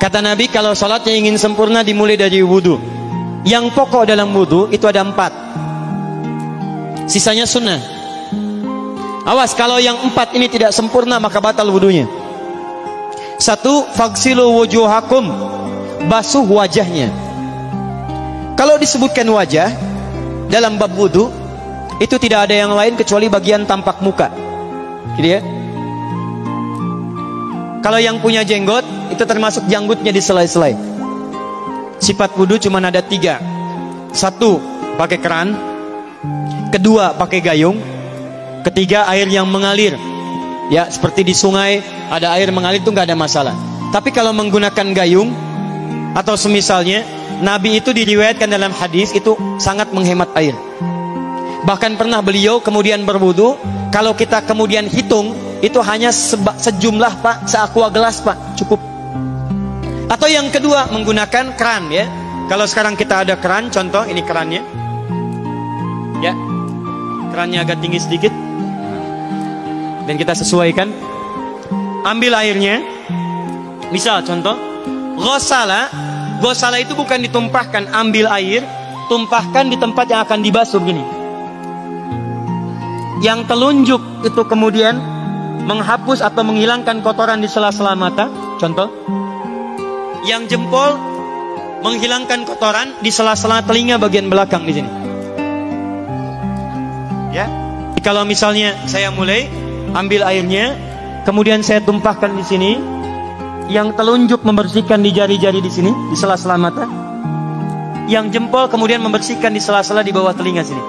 Kata Nabi, kalau sholatnya ingin sempurna dimulai dari wudu. Yang pokok dalam wudu itu ada 4. Sisanya sunnah. Awas, kalau yang 4 ini tidak sempurna maka batal wudunya. 1. Faghsilu wujuhakum, basuh wajahnya. Kalau disebutkan wajah dalam bab wudu, itu tidak ada yang lain kecuali bagian tampak muka, gitu ya. Kalau yang punya jenggot, itu termasuk janggutnya di selai-selai. Sifat wudu cuma ada 3. 1, pakai keran. 2, pakai gayung. 3, air yang mengalir. Ya, seperti di sungai ada air mengalir itu nggak ada masalah. Tapi kalau menggunakan gayung atau semisalnya, Nabi itu diriwayatkan dalam hadis itu sangat menghemat air. Bahkan pernah beliau kemudian berwudu, kalau kita kemudian hitung, itu hanya sejumlah Pak, seaqua gelas Pak, cukup. Atau yang kedua, menggunakan keran ya. Kalau sekarang kita ada keran, contoh ini kerannya. Ya. Kerannya agak tinggi sedikit. Dan kita sesuaikan. Ambil airnya. Misal contoh, ghosala. Ghosala itu bukan ditumpahkan, ambil air, tumpahkan di tempat yang akan dibasuh gini. Yang telunjuk itu kemudian menghapus atau menghilangkan kotoran di sela-sela mata, contoh. Yang jempol menghilangkan kotoran di sela-sela telinga bagian belakang di sini. Ya. Kalau misalnya saya mulai ambil airnya, kemudian saya tumpahkan di sini. Yang telunjuk membersihkan di jari-jari di sini, di sela-sela mata. Yang jempol kemudian membersihkan di sela-sela di bawah telinga sini.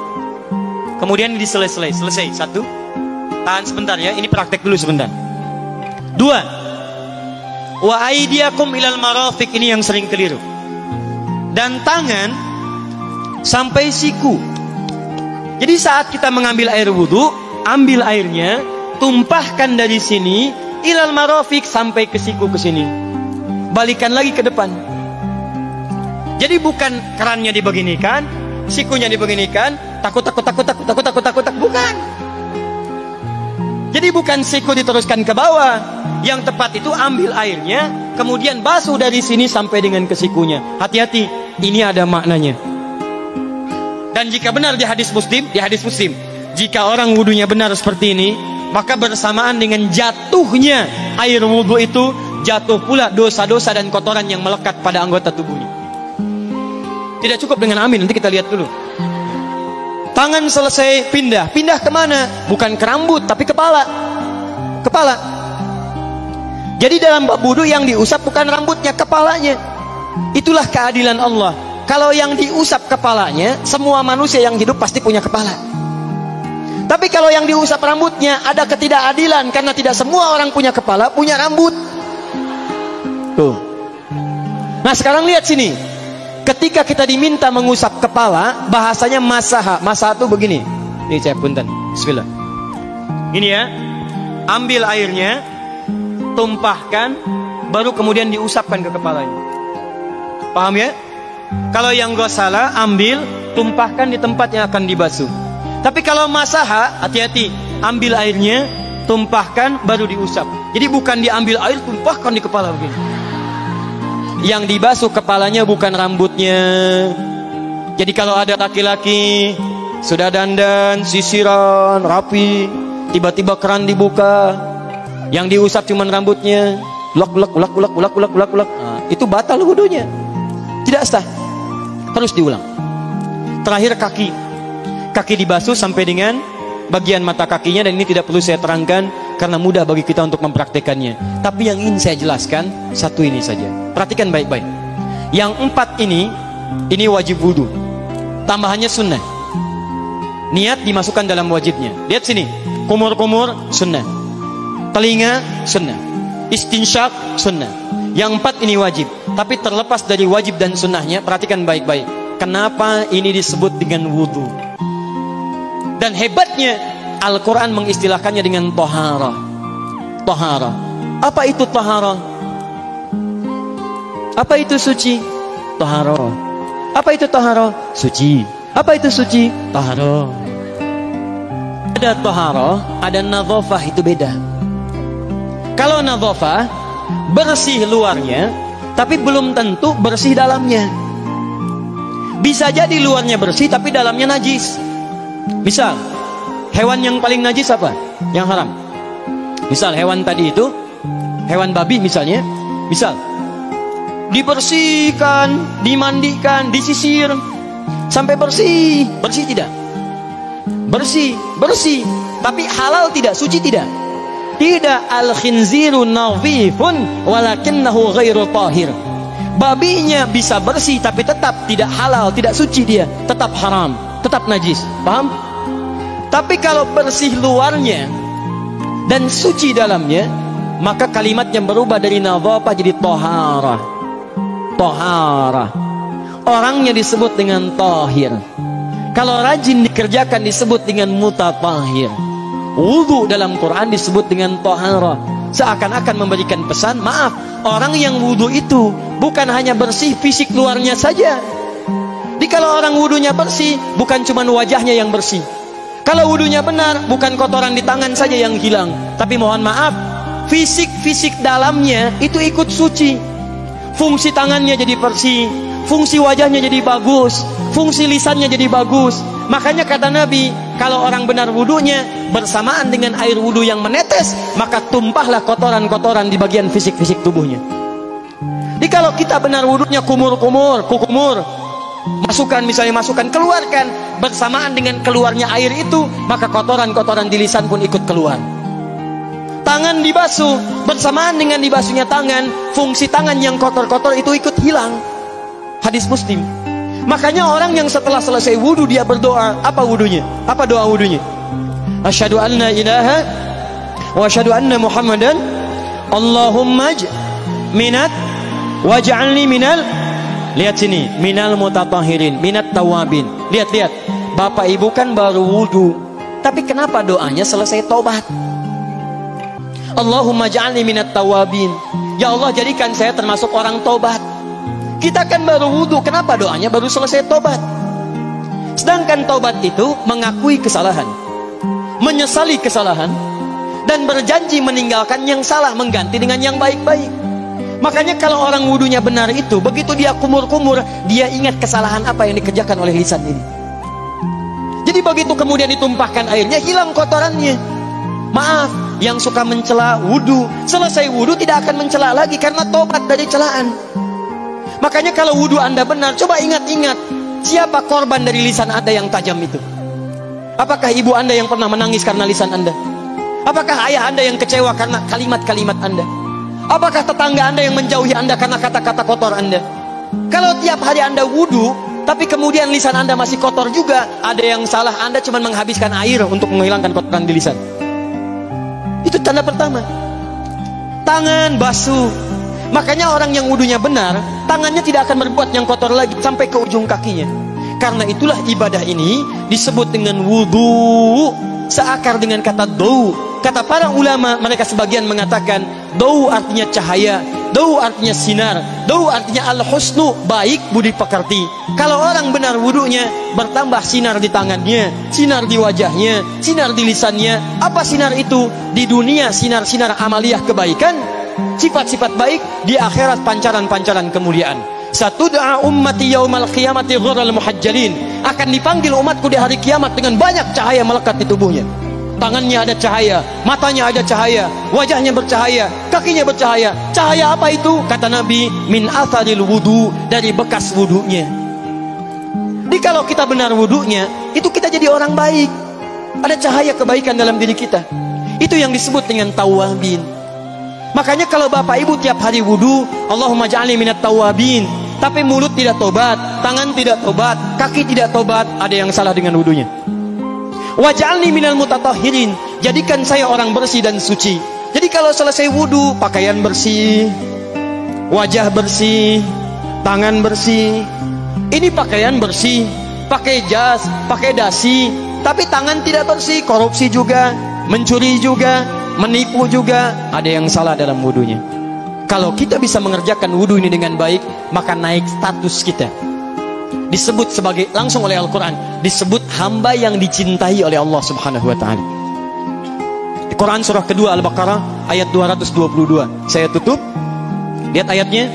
Kemudian di selesai. 1. Tahan sebentar ya, ini praktek dulu sebentar. 2. Wa aidiakum ilal marafiq, ini yang sering keliru. Dan tangan sampai siku. Jadi saat kita mengambil air wudu, ambil airnya, tumpahkan dari sini ilal marafiq sampai ke siku ke sini. Balikan lagi ke depan. Jadi bukan kerannya dibeginikan, sikunya dibeginikan, takut, bukan. Jadi bukan siku diteruskan ke bawah. Yang tepat itu ambil airnya, kemudian basuh dari sini sampai dengan ke sikunya. Hati-hati, ini ada maknanya. Dan jika benar di hadis Muslim, jika orang wudunya benar seperti ini, maka bersamaan dengan jatuhnya air wudu itu, jatuh pula dosa-dosa dan kotoran yang melekat pada anggota tubuhnya. Tidak cukup dengan amin, nanti kita lihat dulu. Tangan selesai pindah kemana? Bukan ke rambut, tapi kepala. Jadi dalam bab wudu yang diusap bukan rambutnya, kepalanya. Itulah keadilan Allah. Kalau yang diusap kepalanya, semua manusia yang hidup pasti punya kepala. Tapi kalau yang diusap rambutnya, ada ketidakadilan karena tidak semua orang punya kepala, punya rambut. Tuh. Nah sekarang lihat sini. Ketika kita diminta mengusap kepala, bahasanya masaha. Masaha itu begini. Ini saya punten. Bismillah. Ini ya. Ambil airnya, tumpahkan, baru kemudian diusapkan ke kepalanya. Paham ya? Kalau yang ghosala, ambil, tumpahkan di tempat yang akan dibasuh. Tapi kalau masaha, hati-hati. Ambil airnya, tumpahkan, baru diusap. Jadi bukan diambil air, tumpahkan di kepala begini. Yang dibasuh kepalanya bukan rambutnya. Jadi kalau ada laki-laki sudah dandan, sisiran, rapi, tiba-tiba keran dibuka, yang diusap cuma rambutnya, ulak. Itu batal wudunya. Tidak sah. Terus diulang. Terakhir kaki dibasuh sampai dengan bagian mata kakinya, dan ini tidak perlu saya terangkan karena mudah bagi kita untuk mempraktekannya. Tapi yang ingin saya jelaskan satu ini saja. Perhatikan baik-baik. Yang 4 ini wajib wudu. Tambahannya sunnah. Niat dimasukkan dalam wajibnya. Lihat sini. Kumur-kumur sunnah. Telinga sunnah. Istinsyak sunnah. Yang 4 ini wajib. Tapi terlepas dari wajib dan sunnahnya, perhatikan baik-baik. Kenapa ini disebut dengan wudu? Dan hebatnya Al-Quran mengistilahkannya dengan toharah. Toharah. Apa itu toharah? Apa itu suci? Toharah. Apa itu toharah? Suci. Apa itu suci? Toharah. Ada toharah, ada nadhafah, itu beda. Kalau nadhafah, bersih luarnya, tapi belum tentu bersih dalamnya. Bisa jadi luarnya bersih tapi dalamnya najis. Misal, hewan yang paling najis apa? Yang haram. Misal hewan tadi itu, hewan babi misalnya, misal dibersihkan, dimandikan, disisir sampai bersih. Bersih tidak? Bersih, bersih. Tapi halal tidak? Suci tidak? Tidak. Al-khinziru nadhifun walakinnahu ghairu tahir. Babinya bisa bersih tapi tetap tidak halal, tidak suci dia, tetap haram, tetap najis. Paham? Tapi kalau bersih luarnya dan suci dalamnya, maka kalimatnya berubah dari nadhafah jadi taharah. Taharah. Orangnya disebut dengan tahir. Kalau rajin dikerjakan disebut dengan mutatahhir. Wudu dalam Quran disebut dengan taharah. Seakan-akan memberikan pesan, maaf, orang yang wudu itu bukan hanya bersih fisik luarnya saja. Jadi kalau orang wudunya bersih, bukan cuma wajahnya yang bersih. Kalau wudunya benar, bukan kotoran di tangan saja yang hilang, tapi mohon maaf, fisik dalamnya itu ikut suci. Fungsi tangannya jadi bersih, fungsi wajahnya jadi bagus, fungsi lisannya jadi bagus. Makanya kata Nabi, kalau orang benar wudunya bersamaan dengan air wudu yang menetes, maka tumpahlah kotoran-kotoran di bagian fisik-fisik tubuhnya. Jadi kalau kita benar wudunya kumur-kumur, kukumur, masukkan keluarkan, bersamaan dengan keluarnya air itu, maka kotoran-kotoran di lisan pun ikut keluar. Tangan dibasuh, bersamaan dengan dibasuhnya tangan, fungsi tangan yang kotor-kotor itu ikut hilang. Hadis Muslim. Makanya orang yang setelah selesai wudu dia berdoa, apa wudunya? Apa doa wudunya? Asyhadu an la ilaha wa asyhadu anna Muhammadan Allahumma minat waj'alni minal, lihat sini, minal mutatahhirin, minat tawabin. Lihat. Bapak Ibu kan baru wudu, tapi kenapa doanya selesai tobat? Allahumma ja'alni minat tawabin. Ya Allah, jadikan saya termasuk orang tobat. Kita kan baru wudu, kenapa doanya baru selesai tobat? Sedangkan tobat itu mengakui kesalahan, menyesali kesalahan, dan berjanji meninggalkan yang salah, mengganti dengan yang baik-baik. Makanya kalau orang wudunya benar itu, begitu dia kumur-kumur, dia ingat kesalahan apa yang dikerjakan oleh lisan ini. Jadi begitu kemudian ditumpahkan airnya, hilang kotorannya. Maaf, yang suka mencela wudu, selesai wudu tidak akan mencela lagi karena tobat dari celaan. Makanya kalau wudu Anda benar, coba ingat-ingat, siapa korban dari lisan Anda yang tajam itu? Apakah ibu Anda yang pernah menangis karena lisan Anda? Apakah ayah Anda yang kecewa karena kalimat-kalimat Anda? Apakah tetangga Anda yang menjauhi Anda karena kata-kata kotor Anda? Kalau tiap hari Anda wudu, tapi kemudian lisan Anda masih kotor juga, ada yang salah, Anda cuma menghabiskan air untuk menghilangkan kotoran di lisan. Itu tanda pertama. Tangan basuh. Makanya orang yang wudunya benar, tangannya tidak akan berbuat yang kotor lagi sampai ke ujung kakinya. Karena itulah ibadah ini disebut dengan wudu, seakar dengan kata dau. Kata para ulama, mereka sebagian mengatakan dau artinya cahaya, dau artinya sinar, dau artinya al-husnu, baik budi pekerti. Kalau orang benar wudunya, bertambah sinar di tangannya, sinar di wajahnya, sinar di lisannya. Apa sinar itu? Di dunia sinar-sinar amaliyah kebaikan, sifat-sifat baik, di akhirat pancaran-pancaran kemuliaan. Satud'a ummati yaumal qiyamati ghurral muhajjalin. Akan dipanggil umatku di hari kiamat dengan banyak cahaya melekat di tubuhnya. Tangannya ada cahaya, matanya ada cahaya, wajahnya bercahaya, kakinya bercahaya. Cahaya apa itu? Kata Nabi, min atharil wudu, dari bekas wudunya. Jadi kalau kita benar wudunya, itu kita jadi orang baik. Ada cahaya kebaikan dalam diri kita. Itu yang disebut dengan tawabin. Makanya kalau bapak ibu tiap hari wudu, Allahumma ja'alni minat tawabin, tapi mulut tidak tobat, tangan tidak tobat, kaki tidak tobat, ada yang salah dengan wudunya. Waj'alni minal mutatahhirin, jadikan saya orang bersih dan suci. Jadi kalau selesai wudu, pakaian bersih, wajah bersih, tangan bersih. Ini pakaian bersih, pakai jas, pakai dasi, tapi tangan tidak bersih, korupsi juga, mencuri juga, menipu juga, ada yang salah dalam wudunya. Kalau kita bisa mengerjakan wudu ini dengan baik, maka naik status kita. Disebut sebagai, langsung oleh Al-Quran, disebut hamba yang dicintai oleh Allah Subhanahu wa ta'ala. Di Quran surah kedua Al-Baqarah ayat 222. Saya tutup. Lihat ayatnya.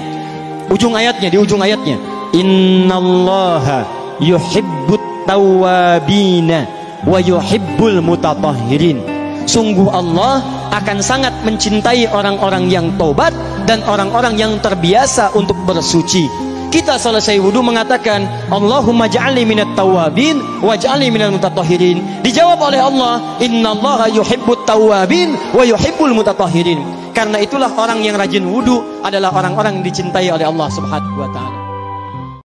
ujung ayatnya, di ujung ayatnya, innallaha yuhibbut tawwabina wa yuhibbul mutatahhirin. Sungguh Allah akan sangat mencintai orang-orang yang tobat dan orang-orang yang terbiasa untuk bersuci. Kita selesai wudu mengatakan, Allahumma ja'alni minat tawwabin waj'alni minal mutatahhirin. Dijawab oleh Allah, innallaha yuhibbut tawwabin wa yuhibbul mutatahhirin. Karena itulah orang yang rajin wudu adalah orang-orang yang dicintai oleh Allah Subhanahu wa taala.